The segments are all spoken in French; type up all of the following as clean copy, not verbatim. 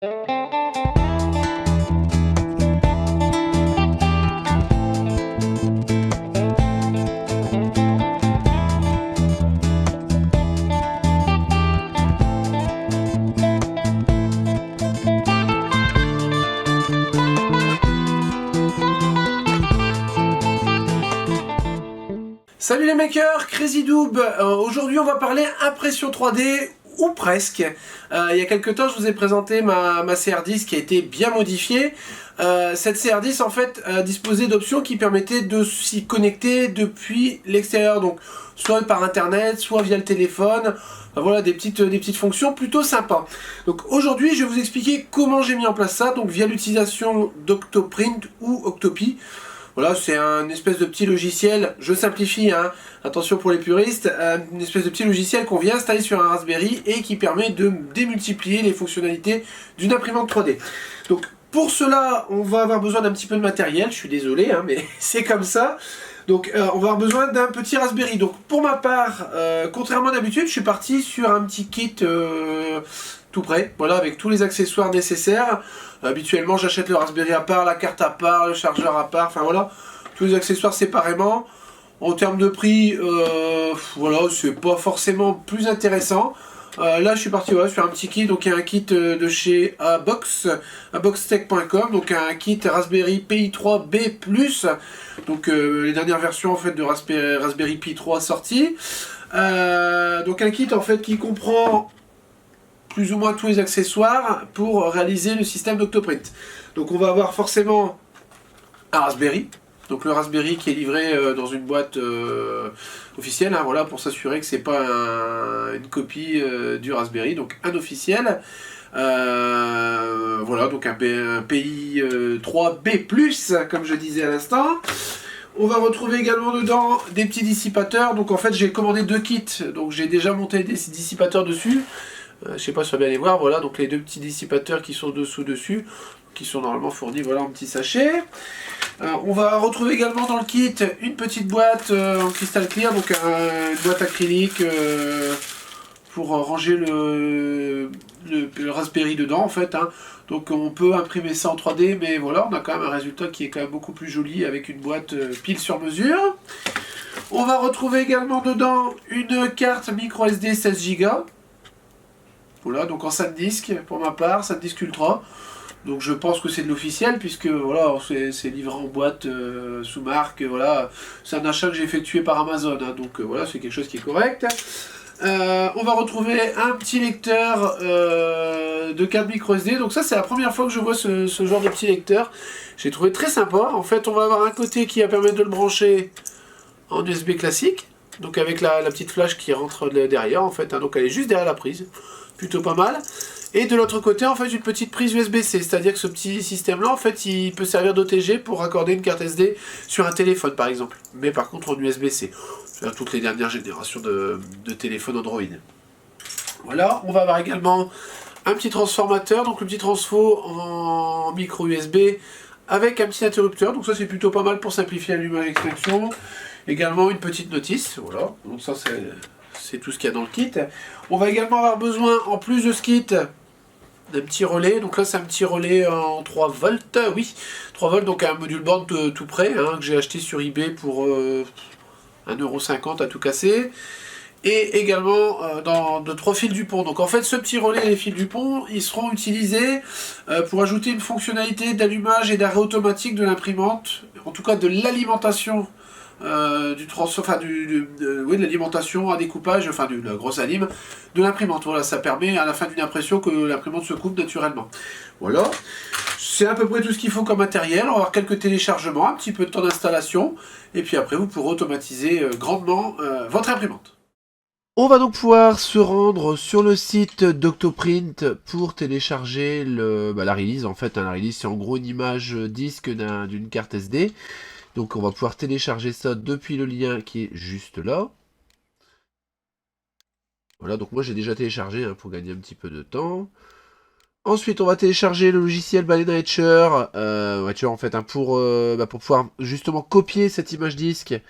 Salut les makers, CrazyDoob. Aujourd'hui on va parler impression 3D, ou presque. Il y a quelques temps je vous ai présenté ma CR10 qui a été bien modifiée. Cette CR10 en fait disposait d'options qui permettaient de s'y connecter depuis l'extérieur, donc soit par internet, soit via le téléphone. Enfin, voilà des petites fonctions plutôt sympas. Donc aujourd'hui je vais vous expliquer comment j'ai mis en place ça, donc via l'utilisation d'Octoprint ou Octopi. Voilà, c'est un espèce de petit logiciel, je simplifie, hein, attention pour les puristes, une espèce de petit logiciel qu'on vient installer sur un Raspberry et qui permet de démultiplier les fonctionnalités d'une imprimante 3D. Donc pour cela, on va avoir besoin d'un petit peu de matériel, je suis désolé, hein, mais c'est comme ça. Donc on va avoir besoin d'un petit Raspberry. Donc pour ma part, contrairement d'habitude, je suis parti sur un petit kit tout prêt, voilà, avec tous les accessoires nécessaires. Habituellement j'achète le Raspberry à part, la carte à part, le chargeur à part, enfin voilà, tous les accessoires séparément. En termes de prix, voilà, c'est pas forcément plus intéressant. Là je suis parti voilà, sur un petit kit, donc il y a un kit de chez aboxtech.com, donc un kit Raspberry Pi 3B+, donc les dernières versions en fait de Raspberry Pi 3 sorties. Donc un kit en fait qui comprend plus ou moins tous les accessoires pour réaliser le système d'Octoprint. Donc on va avoir forcément un Raspberry, donc le Raspberry qui est livré dans une boîte officielle, hein, voilà, pour s'assurer que c'est pas une copie du Raspberry, donc un officiel. Voilà, donc un PI 3B+, comme je disais à l'instant. On va retrouver également dedans des petits dissipateurs, donc en fait j'ai commandé deux kits, donc j'ai déjà monté des dissipateurs dessus. Je sais pas si on va bien les voir, voilà, donc les deux petits dissipateurs qui sont dessus, qui sont normalement fournis, voilà, en petit sachet. On va retrouver également dans le kit une petite boîte en cristal clear, donc une boîte acrylique pour ranger le Raspberry dedans en fait, hein. Donc on peut imprimer ça en 3D, mais voilà, on a quand même un résultat qui est quand même beaucoup plus joli avec une boîte pile sur mesure. On va retrouver également dedans une carte micro SD 16 Go. Voilà, donc en SanDisk pour ma part, SanDisk Ultra. Donc je pense que c'est de l'officiel puisque voilà, c'est livré en boîte sous marque. Voilà, c'est un achat que j'ai effectué par Amazon, hein, donc voilà, c'est quelque chose qui est correct. On va retrouver un petit lecteur de carte micro SD. Donc ça c'est la première fois que je vois ce genre de petit lecteur. J'ai trouvé très sympa. En fait on va avoir un côté qui va permettre de le brancher en USB classique. Donc avec la petite flash qui rentre derrière en fait, hein, donc elle est juste derrière la prise. Plutôt pas mal. Et de l'autre côté en fait une petite prise USB-C, c'est-à-dire que ce petit système là en fait il peut servir d'OTG pour raccorder une carte SD sur un téléphone par exemple, mais par contre en USB-C, c'est toutes les dernières générations de téléphones Android. Voilà, on va avoir également un petit transformateur, donc le petit transfo en micro USB avec un petit interrupteur, donc ça c'est plutôt pas mal pour simplifier l'allumage et l'extinction. Également une petite notice, voilà, donc ça c'est tout ce qu'il y a dans le kit. On va également avoir besoin, en plus de ce kit, d'un petit relais. Donc là, c'est un petit relais en 3 volts. Oui, 3 volts, donc un module board tout prêt, hein, que j'ai acheté sur eBay pour 1,50 € à tout casser. Et également de 3 fils du pont. Donc en fait, ce petit relais et les fils du pont, ils seront utilisés pour ajouter une fonctionnalité d'allumage et d'arrêt automatique de l'imprimante, en tout cas de l'alimentation. De l'alimentation à découpage, enfin de la grosse alim de l'imprimante. Voilà, ça permet à la fin d'une impression que l'imprimante se coupe naturellement. Voilà, c'est à peu près tout ce qu'il faut comme matériel. On va avoir quelques téléchargements, un petit peu de temps d'installation, et puis après vous pourrez automatiser grandement votre imprimante. On va donc pouvoir se rendre sur le site d'Octoprint pour télécharger la release. En fait, la release c'est en gros une image disque d'une carte SD. Donc on va pouvoir télécharger ça depuis le lien qui est juste là. Voilà, donc moi j'ai déjà téléchargé hein, pour gagner un petit peu de temps. Ensuite on va télécharger le logiciel Balena Etcher, en fait, hein, pour pouvoir justement copier cette image disque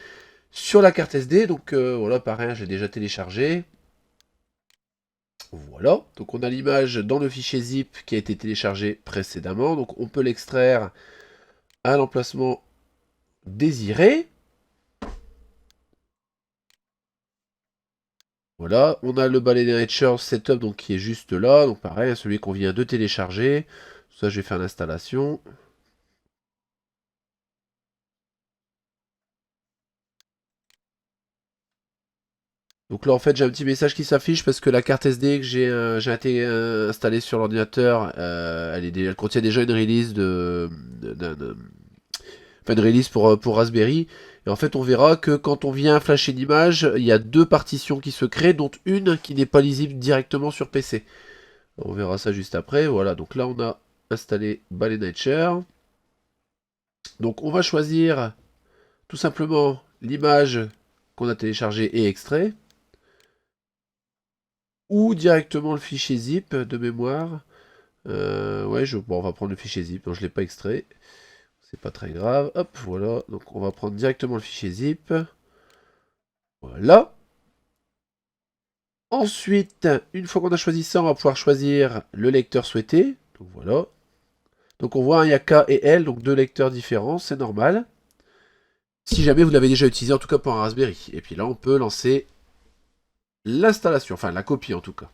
sur la carte SD. Donc voilà, pareil, j'ai déjà téléchargé. Voilà, donc on a l'image dans le fichier zip qui a été téléchargé précédemment. Donc on peut l'extraire à l'emplacement désiré. Voilà, on a le Ballerinature Setup donc, qui est juste là. Donc pareil, celui qu'on vient de télécharger. Ça, je vais faire l'installation. Donc là, en fait, j'ai un petit message qui s'affiche parce que la carte SD que j'ai été installée sur l'ordinateur, elle contient déjà une release enfin, une release pour Raspberry. Et en fait, on verra que quand on vient flasher une image, il y a deux partitions qui se créent, dont une qui n'est pas lisible directement sur PC. On verra ça juste après. Voilà, donc là, on a installé Ballerinature. Donc, on va choisir tout simplement l'image qu'on a téléchargée et extrait, ou directement le fichier zip de mémoire. Ouais, bon, on va prendre le fichier zip, non, je ne l'ai pas extrait. C'est pas très grave. Hop, voilà. Donc on va prendre directement le fichier zip. Voilà. Ensuite, une fois qu'on a choisi ça, on va pouvoir choisir le lecteur souhaité. Donc voilà. Donc on voit, il y a K et L, donc deux lecteurs différents, c'est normal. Si jamais vous l'avez déjà utilisé, en tout cas pour un Raspberry. Et puis là, on peut lancer l'installation, enfin la copie en tout cas.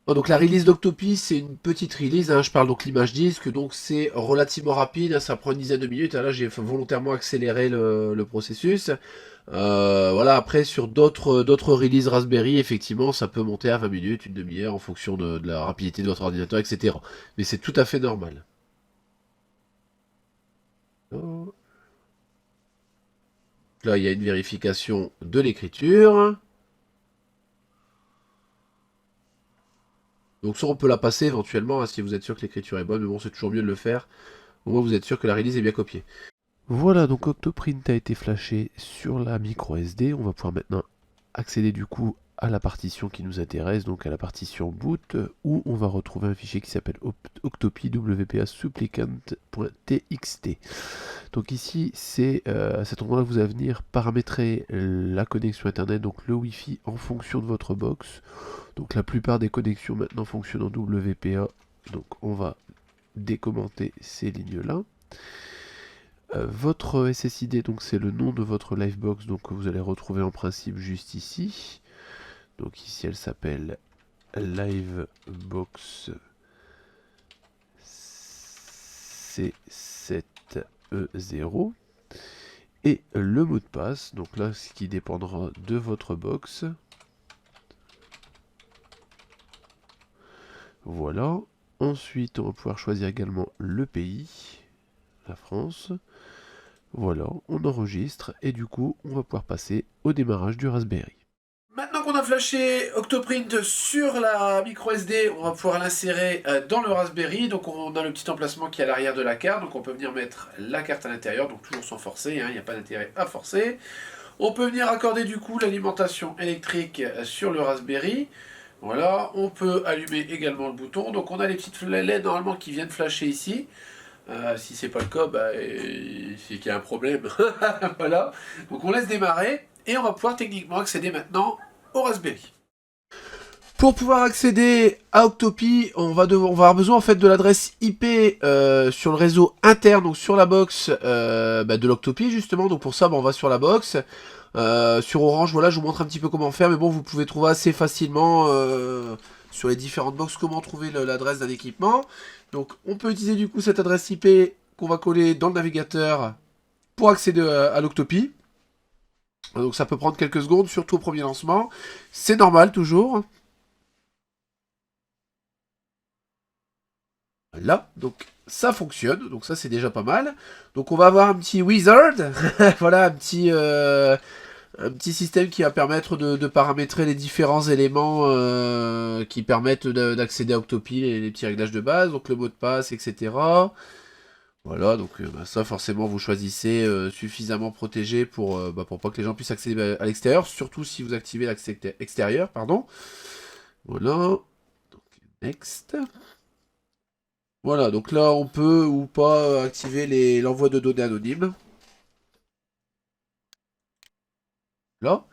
Oh, donc la release d'Octopi, c'est une petite release, hein, je parle donc l'image disque, donc c'est relativement rapide, hein, ça prend une dizaine de minutes, hein, là j'ai volontairement accéléré le processus. Voilà, après sur d'autres releases Raspberry, effectivement, ça peut monter à 20 minutes, une demi-heure, en fonction de la rapidité de votre ordinateur, etc. Mais c'est tout à fait normal. Oh. Là, il y a une vérification de l'écriture. Donc ça, on peut la passer éventuellement, hein, si vous êtes sûr que l'écriture est bonne, mais bon, c'est toujours mieux de le faire. Au moins, vous êtes sûr que la release est bien copiée. Voilà, donc Octoprint a été flashé sur la micro SD. On va pouvoir maintenant accéder du coup à la partition qui nous intéresse, donc à la partition boot, où on va retrouver un fichier qui s'appelle Octopi WPA supplicant.txt. Donc ici, c'est à cet endroit-là que vous allez venir paramétrer la connexion internet, donc le Wi-Fi en fonction de votre box. Donc la plupart des connexions maintenant fonctionnent en WPA, donc on va décommenter ces lignes-là. Votre SSID, donc c'est le nom de votre Livebox, donc vous allez retrouver en principe juste ici. Donc ici elle s'appelle Livebox C7E0. Et le mot de passe, donc là ce qui dépendra de votre box. Voilà. Ensuite on va pouvoir choisir également le pays, la France. Voilà, on enregistre et du coup, on va pouvoir passer au démarrage du Raspberry. Maintenant qu'on a flashé Octoprint sur la micro SD, on va pouvoir l'insérer dans le Raspberry. Donc on a le petit emplacement qui est à l'arrière de la carte. Donc on peut venir mettre la carte à l'intérieur, donc toujours sans forcer, hein, il n'y a pas d'intérêt à forcer. On peut venir accorder du coup l'alimentation électrique sur le Raspberry. Voilà, on peut allumer également le bouton. Donc on a les petites LED normalement qui viennent flasher ici. Si c'est pas le cas, bah, c'est qu'il y a un problème. Voilà. Donc on laisse démarrer et on va pouvoir techniquement accéder maintenant au Raspberry. Pour pouvoir accéder à Octopi, on va avoir besoin en fait de l'adresse IP sur le réseau interne, donc sur la box de l'Octopi justement. Donc pour ça, on va sur la box. Sur Orange, voilà, je vous montre un petit peu comment faire, mais bon, vous pouvez trouver assez facilement sur les différentes boxes comment trouver l'adresse d'un équipement. Donc on peut utiliser du coup cette adresse IP qu'on va coller dans le navigateur pour accéder à l'Octopi. Donc ça peut prendre quelques secondes, surtout au premier lancement. C'est normal toujours. Là, donc ça fonctionne, donc ça c'est déjà pas mal. Donc on va avoir un petit wizard, voilà un petit système qui va permettre de paramétrer les différents éléments qui permettent d'accéder à Octopi, les petits réglages de base, donc le mot de passe, etc. Voilà, donc ça forcément vous choisissez suffisamment protégé pour pas que les gens puissent accéder à l'extérieur, surtout si vous activez l'accès extérieur, pardon. Voilà, donc next. Voilà, donc là on peut ou pas activer l'envoi de données anonymes. Là.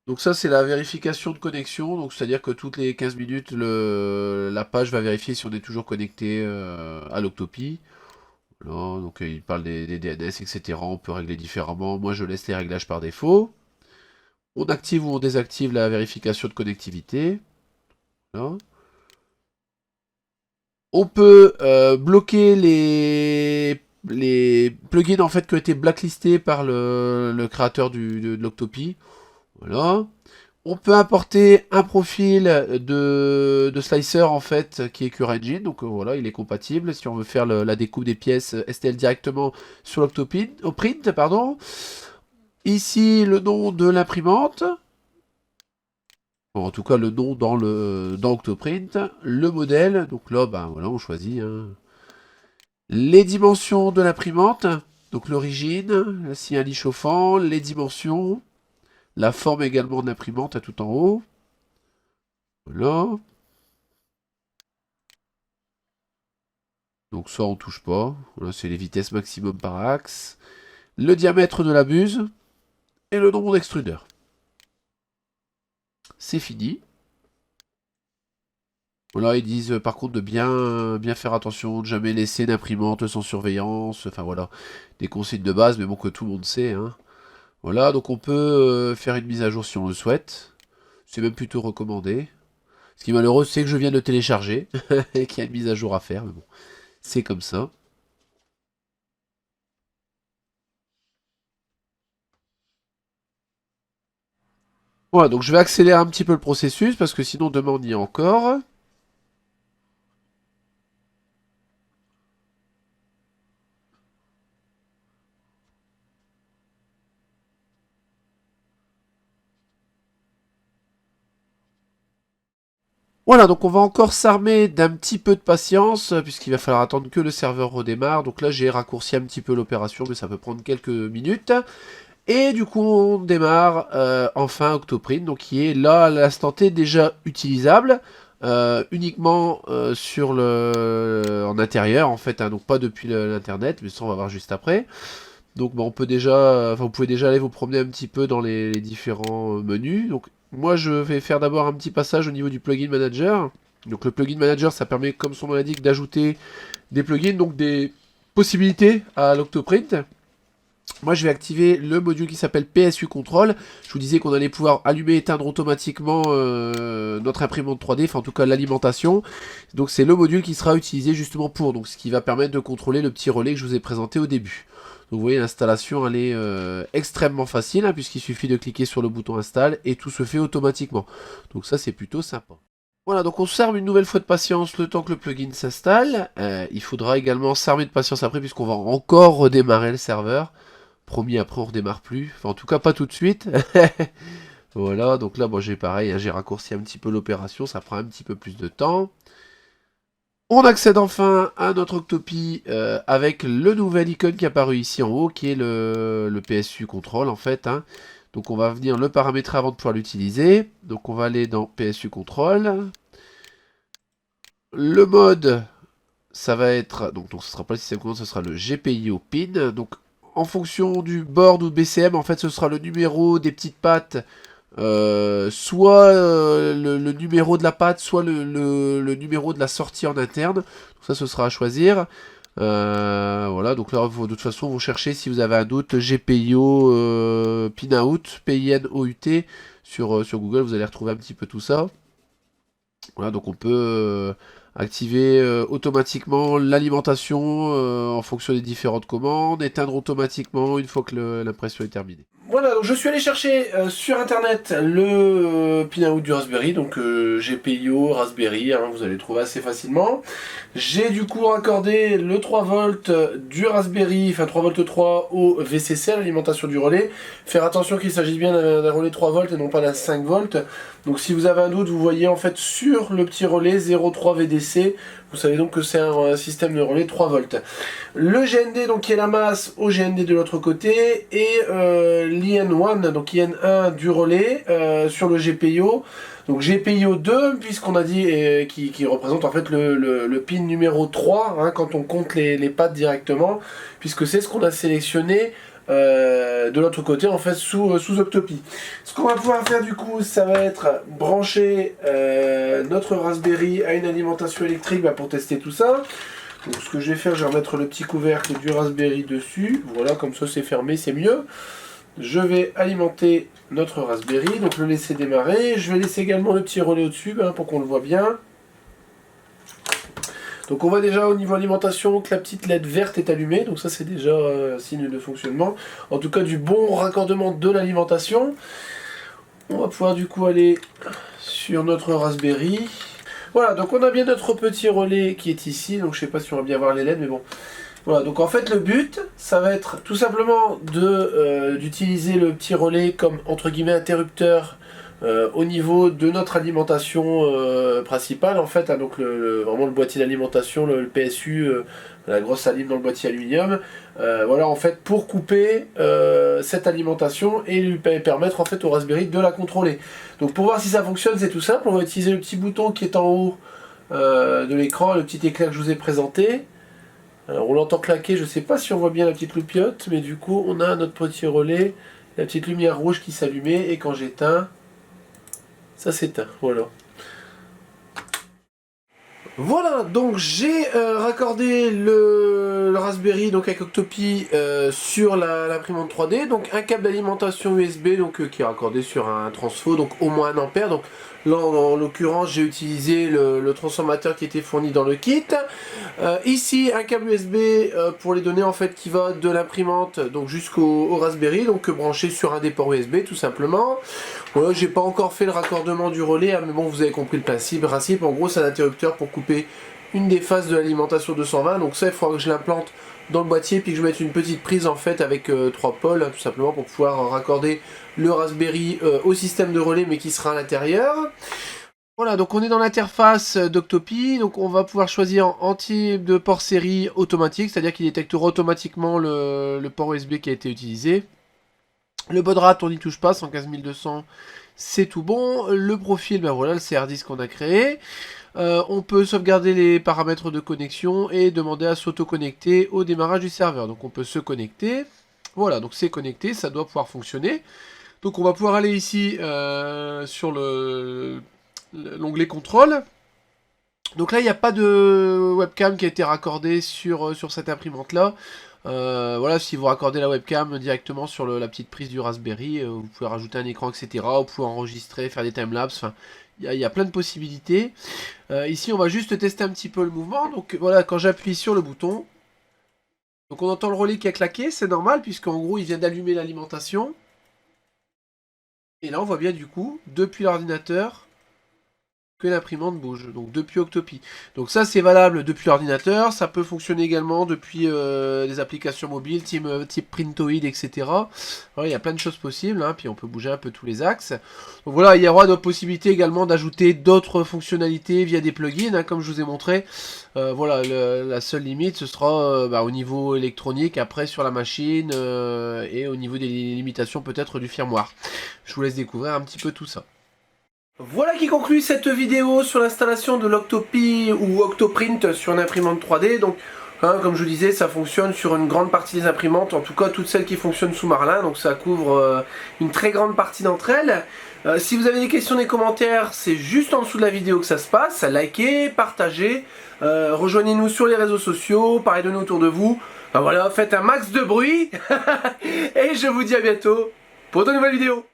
Donc ça, c'est la vérification de connexion. Donc c'est-à-dire que toutes les 15 minutes, la page va vérifier si on est toujours connecté à l'Octopi. Voilà, donc il parle des DNS, etc. On peut régler différemment. Moi, je laisse les réglages par défaut. On active ou on désactive la vérification de connectivité. Voilà. On peut bloquer les plugins en fait qui ont été blacklistés par le créateur de l'Octopi. Voilà. On peut importer un profil de slicer en fait qui est CureEngine, donc voilà, il est compatible si on veut faire la découpe des pièces STL directement sur l'Octoprint, pardon. Ici le nom de l'imprimante, bon, en tout cas le nom dans Octoprint, le modèle, donc là ben voilà on choisit hein. Les dimensions de l'imprimante, donc l'origine, si un lit chauffant, les dimensions, la forme également de l'imprimante à tout en haut. Voilà. Donc ça on touche pas. Voilà, c'est les vitesses maximum par axe. Le diamètre de la buse. Et le nombre d'extrudeurs. C'est fini. Voilà, ils disent par contre de bien faire attention, de jamais laisser d'imprimante sans surveillance. Enfin voilà, des consignes de base, mais bon que tout le monde sait. Hein. Voilà, donc on peut faire une mise à jour si on le souhaite. C'est même plutôt recommandé. Ce qui est malheureux, c'est que je viens de le télécharger et qu'il y a une mise à jour à faire. Mais bon, c'est comme ça. Voilà, donc je vais accélérer un petit peu le processus parce que sinon demain on y est encore. Voilà, donc on va encore s'armer d'un petit peu de patience, puisqu'il va falloir attendre que le serveur redémarre. Donc là, j'ai raccourci un petit peu l'opération, mais ça peut prendre quelques minutes. Et du coup, on démarre enfin Octoprint, donc qui est là à l'instant T déjà utilisable, uniquement sur en intérieur en fait, hein, donc pas depuis l'internet, mais ça on va voir juste après. Donc bah, on peut déjà, enfin, vous pouvez déjà aller vous promener un petit peu dans les différents menus. Donc moi je vais faire d'abord un petit passage au niveau du plugin manager. Donc le plugin manager ça permet comme son nom l'indique d'ajouter des plugins, donc des possibilités à l'Octoprint. Moi je vais activer le module qui s'appelle PSU Control. Je vous disais qu'on allait pouvoir allumer et éteindre automatiquement notre imprimante 3D, enfin en tout cas l'alimentation. Donc c'est le module qui sera utilisé justement pour, donc ce qui va permettre de contrôler le petit relais que je vous ai présenté au début. Donc vous voyez l'installation elle est extrêmement facile hein, puisqu'il suffit de cliquer sur le bouton install et tout se fait automatiquement. Donc ça c'est plutôt sympa. Voilà, donc on s'arme une nouvelle fois de patience le temps que le plugin s'installe. Il faudra également s'armer de patience après puisqu'on va encore redémarrer le serveur. Promis, après on redémarre plus. Enfin, en tout cas, pas tout de suite. Voilà, donc là, bon, j'ai pareil, hein, j'ai raccourci un petit peu l'opération, ça prend un petit peu plus de temps. On accède enfin à notre Octopi avec le nouvel icône qui est apparu ici en haut, qui est le PSU Control en fait. Hein. Donc on va venir le paramétrer avant de pouvoir l'utiliser. Donc on va aller dans PSU Control. Le mode, ça va être, donc ce sera pas le système commande, ce sera le GPIO PIN. Donc en fonction du board ou BCM, en fait ce sera le numéro des petites pattes, soit le numéro de la patte, soit le numéro de la sortie en interne. Donc ça ce sera à choisir. Voilà, donc là de toute façon vous cherchez si vous avez un doute GPIO Pinout, PINOUT sur Google, vous allez retrouver un petit peu tout ça. Voilà, donc on peut activer automatiquement l'alimentation en fonction des différentes commandes, éteindre automatiquement une fois que l'impression est terminée. Voilà, donc je suis allé chercher sur internet le pinout du Raspberry, donc GPIO, Raspberry, hein, vous allez le trouver assez facilement. J'ai du coup raccordé le 3 volts du Raspberry, enfin 3 volts 3 au VCC, l'alimentation du relais. Faire attention qu'il s'agisse bien d'un relais 3 volts et non pas d'un 5 volts. Donc si vous avez un doute, vous voyez en fait sur le petit relais 0,3 VDC. Vous savez donc que c'est un système de relais 3 volts. Le GND donc qui est la masse au GND de l'autre côté et l'IN1 donc IN1 du relais sur le GPIO. Donc GPIO 2 puisqu'on a dit qui représente en fait le pin numéro 3 hein, quand on compte les pattes directement puisque c'est ce qu'on a sélectionné de l'autre côté en fait sous Octopi. Ce qu'on va pouvoir faire du coup, ça va être brancher notre Raspberry à une alimentation électrique pour tester tout ça. Donc ce que je vais faire, je vais remettre le petit couvercle du Raspberry dessus. Voilà, comme ça c'est fermé, c'est mieux. Je vais alimenter notre Raspberry, donc le laisser démarrer. Je vais laisser également le petit relais au-dessus pour qu'on le voit bien. Donc on voit déjà au niveau alimentation que la petite LED verte est allumée, donc ça c'est déjà un signe de fonctionnement. En tout cas du bon raccordement de l'alimentation. On va pouvoir du coup aller sur notre Raspberry. Voilà, donc on a bien notre petit relais qui est ici, donc je sais pas si on va bien voir les LED, mais bon. Voilà, donc en fait le but, ça va être tout simplement d'utiliser le petit relais comme entre guillemets interrupteur au niveau de notre alimentation principale en fait, hein, donc vraiment le boîtier d'alimentation, le PSU, la grosse alim dans le boîtier aluminium, voilà en fait pour couper cette alimentation et lui permettre en fait au Raspberry de la contrôler. Donc pour voir si ça fonctionne, c'est tout simple, on va utiliser le petit bouton qui est en haut de l'écran, le petit éclair que je vous ai présenté. Alors on l'entend claquer, je ne sais pas si on voit bien la petite loupiote, mais du coup on a notre petit relais, la petite lumière rouge qui s'allumait, et quand j'éteins, ça s'éteint, voilà. Voilà, donc j'ai raccordé le Raspberry donc avec Octopi sur l'imprimante 3D, donc un câble d'alimentation USB donc qui est raccordé sur un transfo, donc au moins 1 ampère. Donc là en l'occurrence j'ai utilisé le transformateur qui était fourni dans le kit. Ici un câble USB pour les données en fait qui va de l'imprimante donc jusqu'au Raspberry, donc branché sur un des ports USB tout simplement. Voilà, j'ai pas encore fait le raccordement du relais, hein, mais bon vous avez compris le principe. En gros c'est un interrupteur pour couper une des phases de l'alimentation 220, donc ça il faudra que je l'implante dans le boîtier puis que je mette une petite prise en fait avec 3 pôles, hein, tout simplement pour pouvoir raccorder le Raspberry au système de relais mais qui sera à l'intérieur. Voilà, donc on est dans l'interface d'Octopi, donc on va pouvoir choisir en type de port série automatique, c'est-à-dire qu'il détectera automatiquement le port USB qui a été utilisé. Le baud de rate, on n'y touche pas, 115 200, c'est tout bon. Le profil, ben voilà, le CR10 qu'on a créé. On peut sauvegarder les paramètres de connexion et demander à s'auto-connecter au démarrage du serveur. Donc on peut se connecter. Voilà, donc c'est connecté, ça doit pouvoir fonctionner. Donc on va pouvoir aller ici sur l'onglet contrôle. Donc là, il n'y a pas de webcam qui a été raccordée sur cette imprimante-là. Voilà, si vous raccordez la webcam directement sur la petite prise du Raspberry, vous pouvez rajouter un écran, etc. Vous pouvez enregistrer, faire des timelapses, enfin, il y a plein de possibilités. Ici, on va juste tester un petit peu le mouvement. Donc voilà, quand j'appuie sur le bouton, donc on entend le relais qui a claqué, c'est normal, puisqu'en gros, il vient d'allumer l'alimentation. Et là, on voit bien du coup, depuis l'ordinateur, que l'imprimante bouge, donc depuis Octopi. Donc ça c'est valable depuis l'ordinateur, ça peut fonctionner également depuis des applications mobiles type Printoid, etc. Voilà, il y a plein de choses possibles, hein, puis on peut bouger un peu tous les axes. Donc voilà, il y aura d'autres possibilités également d'ajouter d'autres fonctionnalités via des plugins, hein, comme je vous ai montré. Voilà, la seule limite ce sera au niveau électronique, après sur la machine, et au niveau des limitations peut-être du firmware. Je vous laisse découvrir un petit peu tout ça. Voilà qui conclut cette vidéo sur l'installation de l'Octopi ou Octoprint sur une imprimante 3D. Donc, hein, comme je vous disais, ça fonctionne sur une grande partie des imprimantes, en tout cas toutes celles qui fonctionnent sous Marlin, donc ça couvre une très grande partie d'entre elles. Si vous avez des questions, des commentaires, c'est juste en dessous de la vidéo que ça se passe. Likez, partagez, rejoignez-nous sur les réseaux sociaux, parlez de nous autour de vous. Enfin, voilà, faites un max de bruit et je vous dis à bientôt pour de nouvelles vidéos.